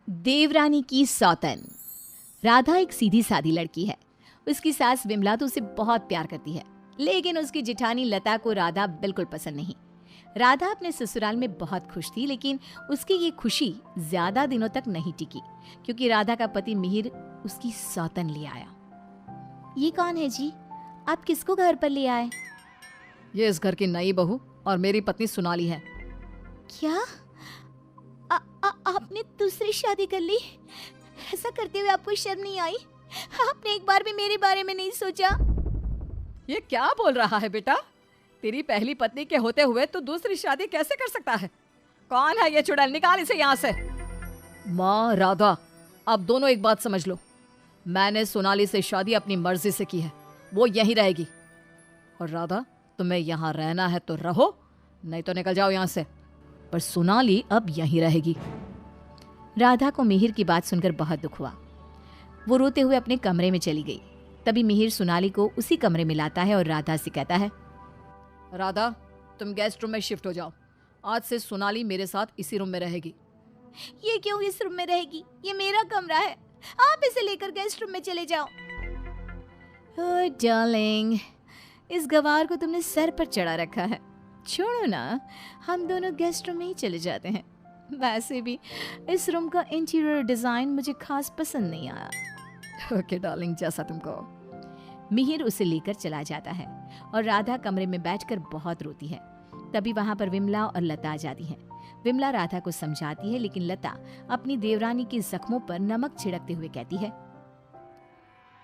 देवरानी की सौतन। राधा एक सीधी सादी लड़की है। उसकी सास विमला तो उसे बहुत प्यार करती है, लेकिन उसकी जिठानी लता को राधा बिल्कुल पसंद नहीं। राधा अपने ससुराल में बहुत खुश थी, लेकिन उसकी ये खुशी ज्यादा दिनों तक नहीं टिकी, क्योंकि राधा का पति मिहिर उसकी सौतन ले आया। ये कौन है जी? आप किसको घर पर ले आए? ये इस घर की नई बहू और मेरी पत्नी सोनाली है। क्या आपने दूसरी शादी कर ली? ऐसा करते हुए आपको शर्म नहीं आई? आपने एक बार भी मेरे बारे में नहीं सोचा? ये क्या बोल रहा है बेटा? तेरी पहली पत्नी के होते हुए तू दूसरी शादी कैसे कर सकता है? कौन है ये चुड़ैल? निकाल इसे यहाँ से। माँ राधा, आप दोनों एक बात समझ लो, मैंने सोनाली से शादी अपनी मर्जी से की है, वो यहीं रहेगी। और राधा, तुम्हें यहाँ रहना है तो रहो, नहीं तो निकल जाओ यहाँ से। पर सोनाली अब यहीं रहेगी। राधा को मिहिर की बात सुनकर बहुत दुख हुआ। वो रोते हुए अपने कमरे में चली गई। तभी मिहिर सोनाली को उसी कमरे में लाता है और राधा से कहता है, राधा, तुम गेस्ट रूम में शिफ्ट हो जाओ। आज से सोनाली मेरे साथ इसी रूम में रहेगी। ये क्यों इस रूम में रहेगी? ये मेरा कमरा है, आप इसे लेकर गेस्ट रूम में चले जाओ। ओह डार्लिंग, इस गवार को तुमने सर पर चढ़ा रखा है। छोड़ो ना, हम दोनों गेस्ट रूम में ही चले जाते हैं। वैसे भी इस रूम का इंटीरियर डिजाइन मुझे खास पसंद नहीं आया। ओके डार्लिंग, जैसा तुम कहो। मिहिर उसे लेकर चला जाता है और राधा कमरे में बैठकर बहुत रोती है। तभी वहां पर विमला और लता आ जाती हैं। विमला राधा को समझाती है, लेकिन लता अपनी देवरानी के जख्मों पर नमक छिड़कते हुए कहती है,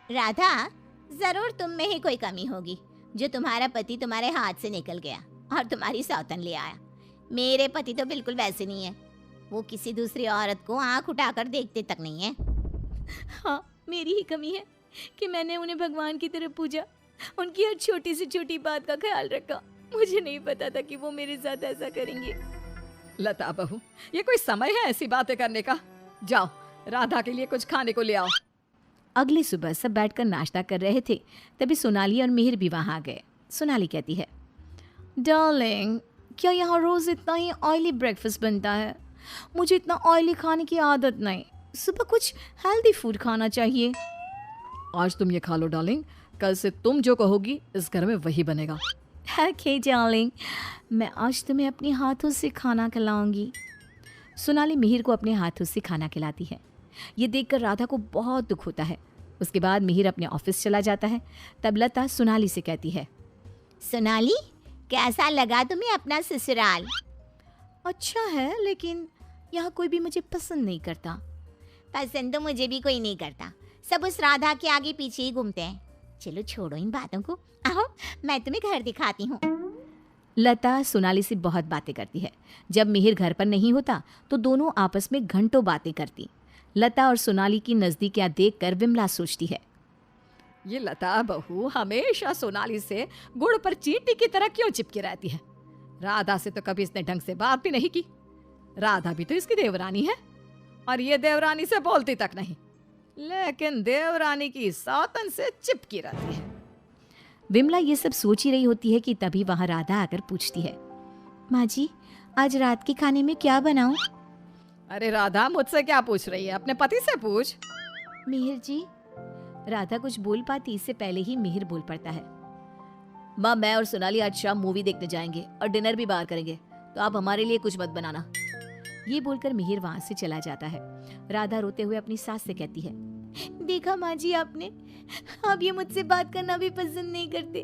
राधा, जरूर तुम में ही कोई कमी होगी जो तुम्हारा पति तुम्हारे हाथ से निकल गया और तुम्हारी सौतन ले आया। मेरे पति तो बिल्कुल वैसे नहीं है, वो किसी दूसरी औरत को आंख उठाकर देखते तक नहीं है। हाँ, मेरी ही कमी है कि मैंने उन्हें भगवान की तरह पूजा, उनकी हर छोटी से छोटी बात का ख्याल रखा। मुझे नहीं पता था कि वो मेरे साथ ऐसा करेंगे। लता बहू, ये कोई समय है ऐसी बातें करने का? जाओ, राधा के लिए कुछ खाने को ले आओ। अगली सुबह सब बैठकर नाश्ता कर रहे थे। तभी सोनाली और मिहिर भी वहां आ गए। सोनाली कहती है, डार्लिंग, क्या यहाँ रोज इतना ही ऑयली ब्रेकफास्ट बनता है? मुझे इतना ऑयली खाने की आदत नहीं। सुबह कुछ हेल्दी फूड खाना चाहिए। आज तुम ये खा लो डार्लिंग, कल से तुम जो कहोगी इस घर में वही बनेगा। ओके डार्लिंग, मैं आज तुम्हें अपने हाथों से खाना खिलाऊंगी। सोनाली मिहिर को अपने हाथों से खाना खिलाती है। ये देखकर राधा को बहुत दुख होता है। उसके बाद मिहिर अपने ऑफिस चला जाता है। तब लता सोनाली से कहती है, सोनाली, कैसा लगा तुम्हें अपना ससुराल? अच्छा है, लेकिन यहाँ कोई भी मुझे पसंद नहीं करता। पसंद तो मुझे भी कोई नहीं करता, सब उस राधा के आगे पीछे ही घूमते हैं। चलो छोड़ो इन बातों को, आओ मैं तुम्हें घर दिखाती हूँ। लता सोनाली से बहुत बातें करती है। जब मिहिर घर पर नहीं होता तो दोनों आपस में घंटों बातें करती। लता और सोनाली की नजदीकियां देखकर विमला सोचती है, ये लता बहू हमेशा सोनाली से गुड़ पर चींटी की तरह क्यों चिपकी रहती है? राधा से तो कभी इसने ढंग से बात भी नहीं की। राधा भी तो इसकी देवरानी है और ये देवरानी से बोलती तक नहीं, लेकिन देवरानी की सौतन से चिपकी रहती है। विमला ये सब सोच ही रही होती है कि तभी वहां राधा आकर पूछती है, माँ जी, आज रात के खाने में क्या बनाऊं? अरे राधा, मुझसे क्या पूछ रही है? अपने पति से पूछ। मिहिर जी। राधा कुछ बोल पाती इससे पहले ही मिहिर बोल पड़ता है, माँ, मैं और सोनाली आज शाम मूवी देखने जाएंगे और डिनर भी बाहर करेंगे, तो आप हमारे लिए कुछ मत बनाना। ये बोलकर मिहिर वहां से चला जाता है। राधा रोते हुए अपनी सास से कहती है, देखा माँ जी आपने, अब ये मुझसे बात करना भी पसंद नहीं करते।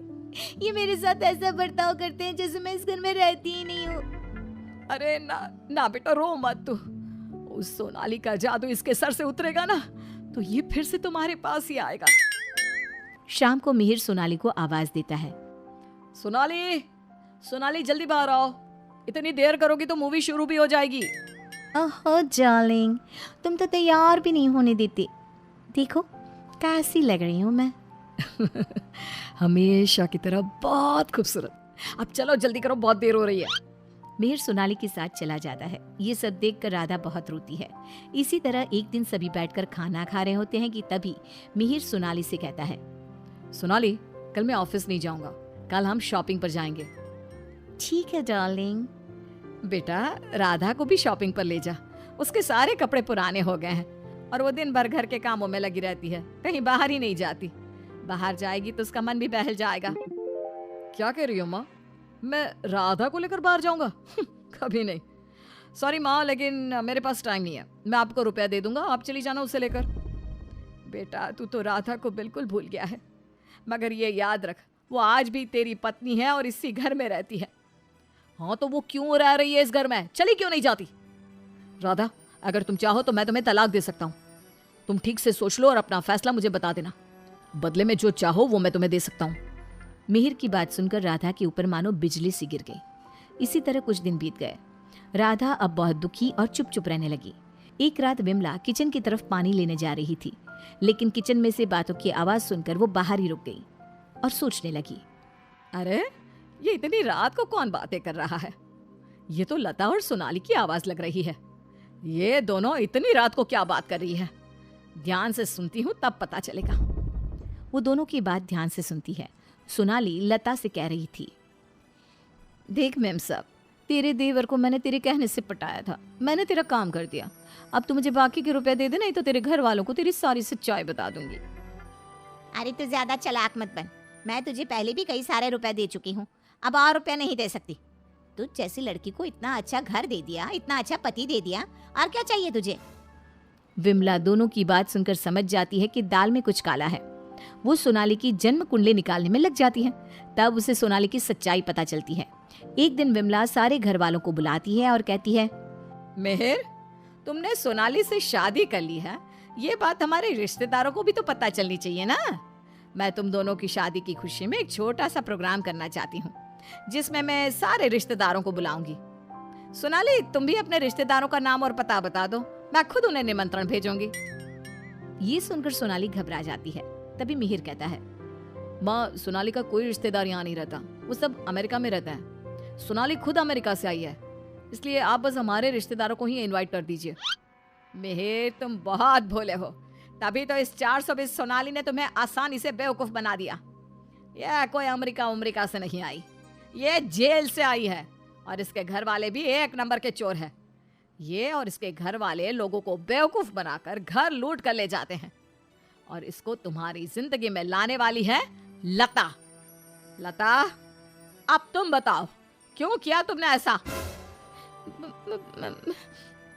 ये मेरे साथ ऐसा बर्ताव करते हैं जैसे मैं इस घर में रहती ही नहीं हूँ। अरे ना ना बेटा, रो मत तू। उस सोनाली का जादू इसके सर से उतरेगा ना तो ये फिर से तुम्हारे पास ही आएगा। शाम को मिहिर सोनाली को आवाज देता है, सोनाली, सोनाली जल्दी बाहर आओ, इतनी देर करोगी तो मूवी शुरू भी हो जाएगी। ओहो डार्लिंग, तुम तो तैयार भी नहीं होने देते। देखो कैसी लग रही हूँ मैं। हमेशा की तरह बहुत खूबसूरत। अब चलो जल्दी करो, बहुत देर हो रही है। मिहिर सोनाली के साथ चला जाता है। ये सब देखकर राधा बहुत रोती है। इसी तरह एक दिन सभी बैठकर खाना खा रहे होते हैं कि तभी मिहिर सोनाली से कहता है, सोनाली, कल मैं ऑफिस नहीं जाऊंगा, कल हम शॉपिंग पर जाएंगे। ठीक है डार्लिंग। बेटा, राधा को भी शॉपिंग पर ले जा, उसके सारे कपड़े पुराने हो गए हैं और वो दिन भर घर के कामों में लगी रहती है, कहीं बाहर ही नहीं जाती। बाहर जाएगी तो उसका मन भी बहल जाएगा। क्या कह रही हो माँ? मैं राधा को लेकर बाहर जाऊंगा? कभी नहीं। सॉरी माँ, लेकिन मेरे पास टाइम नहीं है। मैं आपको रुपया दे दूंगा, आप चली जाना उसे लेकर। बेटा, तू तो राधा को बिल्कुल भूल गया है, मगर ये याद रख, वो आज भी तेरी पत्नी है और इसी घर में रहती है। हाँ, तो वो क्यों रह रही है इस घर में? चली क्यों नहीं जाती? राधा, अगर तुम चाहो तो मैं तुम्हें तलाक दे सकता हूँ। तुम ठीक से सोच लो और अपना फैसला मुझे बता देना। बदले में जो चाहो वो मैं तुम्हें दे सकता हूँ। मिहिर की बात सुनकर राधा के ऊपर मानो बिजली सी गिर गई। इसी तरह कुछ दिन बीत गए। राधा अब बहुत दुखी और चुप चुप रहने लगी। एक रात विमला किचन की तरफ पानी लेने जा रही थी, लेकिन किचन में से बातों की आवाज सुनकर वो बाहर ही रुक गई और सोचने लगी। अरे, ये इतनी रात को कौन बातें कर रहा है? ये तो लता और सोनाली की आवाज लग रही है। ये दोनों इतनी रात को क्या बात कर रही है? ध्यान से सुनती हूँ तब पता चलेगा। वो दोनों की बात ध्यान से सुनती है। सोनाली लता से कह रही थी, देख मेम साहब, तेरे देवर को मैंने तेरे कहने से पटाया था। मैंने तेरा काम कर दिया। अब तू मुझे बाकी के रुपए दे दे, नहीं तो तेरे घर वालों को तेरी सारी सच्चाई बता दूंगी। अरे तू ज्यादा चालाक मत बन। मैं तुझे पहले भी कई सारे रुपए दे चुकी हूँ, अब और रुपया नहीं दे सकती। तुझ जैसी लड़की को इतना अच्छा घर दे दिया, इतना अच्छा पति दे दिया, और क्या चाहिए तुझे? विमला दोनों की बात सुनकर समझ जाती है कि दाल में कुछ काला है। वो सोनाली की जन्म कुंडली निकालने में लग जाती है। तब उसे सोनाली की सच्चाई पता चलती है। एक दिन विमला सारे घर वालों को बुलाती है और कहती है, मेहर, तुमने सोनाली से शादी कर ली है, ये बात हमारे रिश्तेदारों को भी तो पता चलनी चाहिए ना। मैं तुम दोनों की शादी की खुशी में एक छोटा सा प्रोग्राम करना चाहती हूँ, जिसमें मैं सारे रिश्तेदारों को बुलाऊंगी। सोनाली, तुम भी अपने रिश्तेदारों का नाम और पता बता दो, मैं खुद उन्हें निमंत्रण भेजूंगी। ये सुनकर सोनाली घबरा जाती है। तभी मिहिर कहता है, माँ, सोनाली का कोई रिश्तेदार यहाँ नहीं रहता, वो सब अमेरिका में रहता है। सोनाली खुद अमेरिका से आई है, इसलिए आप बस हमारे रिश्तेदारों को ही इनवाइट कर दीजिए। मेहर, तुम बहुत भोले हो, तभी तो इस 420 सोनाली ने तुम्हें आसानी से बेवकूफ बना दिया। यह कोई अमेरिका से नहीं आई, ये जेल से आई है, और इसके घर वाले भी एक नंबर के चोर हैं। ये और इसके घर वाले लोगों को बेवकूफ बनाकर घर लूट कर ले जाते हैं, और इसको तुम्हारी जिंदगी में लाने वाली है लता। लता, अब तुम बताओ, क्यों किया तुमने ऐसा?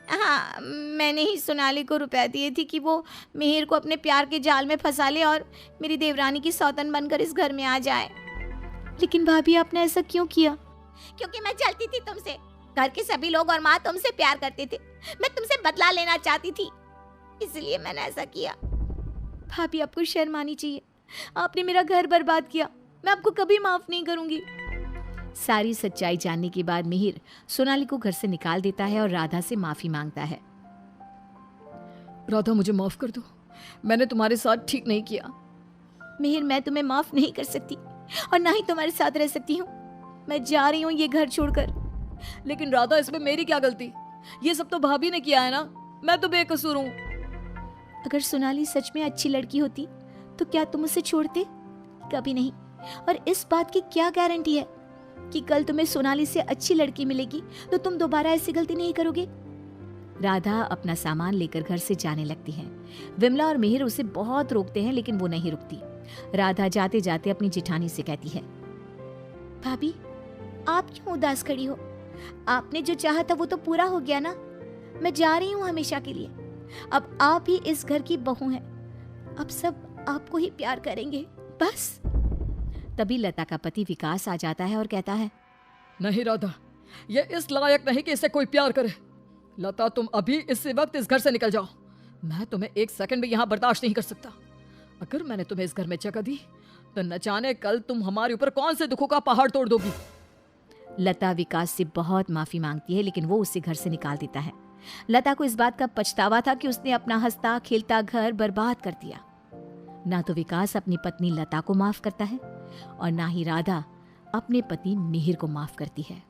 हाँ, मैंने ही सोनाली को रुपए दिए थे कि वो मिहिर को अपने प्यार के जाल में फंसा ले और मेरी देवरानी की सौतन बनकर इस घर में आ जाए। लेकिन भाभी, आपने ऐसा क्यों किया? क्योंकि मैं जलती थी तुमसे। घर के सभी लोग और माँ तुमसे प्यार करते थे, मैं तुमसे बदला लेना चाहती थी, इसलिए मैंने ऐसा किया। भाभी, आपको शर्म आनी चाहिए। आपने मेरा घर बर्बाद किया, मैं आपको कभी माफ नहीं करूंगी। सारी सच्चाई जानने के बाद मिहिर सोनाली को घर से निकाल देता है और राधा से माफी मांगता है। राधा, मुझे माफ कर दो, मैंने तुम्हारे साथ ठीक नहीं किया। मिहिर, मैं तुम्हें माफ नहीं कर सकती और ना ही तुम्हारे साथ रह सकती हूँ। मैं जा रही हूँ ये घर छोड़कर। लेकिन राधा, इसमें मेरी क्या गलती? ये सब तो भाभी ने किया है ना, मैं तो बेकसूर हूँ। अगर सोनाली सच में अच्छी लड़की होती तो क्या तुम उसे छोड़ते? कभी नहीं। और इस बात की क्या गारंटी है कि कल तुम्हें सोनाली से अच्छी लड़की मिलेगी तो तुम दोबारा ऐसी गलती नहीं करोगे? राधा अपना सामान लेकर घर से जाने लगती है। विमला और मिहिर उसे बहुत रोकते हैं, लेकिन वो नहीं रुकती। राधा जाते जाते अपनी जेठानी से कहती है, भाभी, आप क्यों उदास खड़ी हो? आपने जो चाहा था वो तो पूरा हो गया ना। मैं जा रही हूँ हमेशा के लिए। अब आप ही इस घर की बहू हैं। अब सब आपको ही प्यार करेंगे, बस। तभी लता का पति विकास आ जाता है और कहता है, नहीं राधा, ये इस लायक नहीं कि इसे कोई प्यार करे। लता, तुम अभी इसी वक्त इस घर से निकल जाओ। मैं तुम्हें एक सेकंड भी यहाँ बर्दाश्त नहीं कर सकता। अगर मैंने तुम्हें इस घर में जगह दी तो न जाने कल तुम हमारे ऊपर कौन से दुखों का पहाड़ तोड़ दोगी। लता विकास से बहुत माफी मांगती है, लेकिन वो उसे घर से निकाल देता है। लता को इस बात का पछतावा था कि उसने अपना हंसता खेलता घर बर्बाद कर दिया। ना तो विकास अपनी पत्नी लता को माफ करता है और ना ही राधा अपने पति मिहिर को माफ करती है।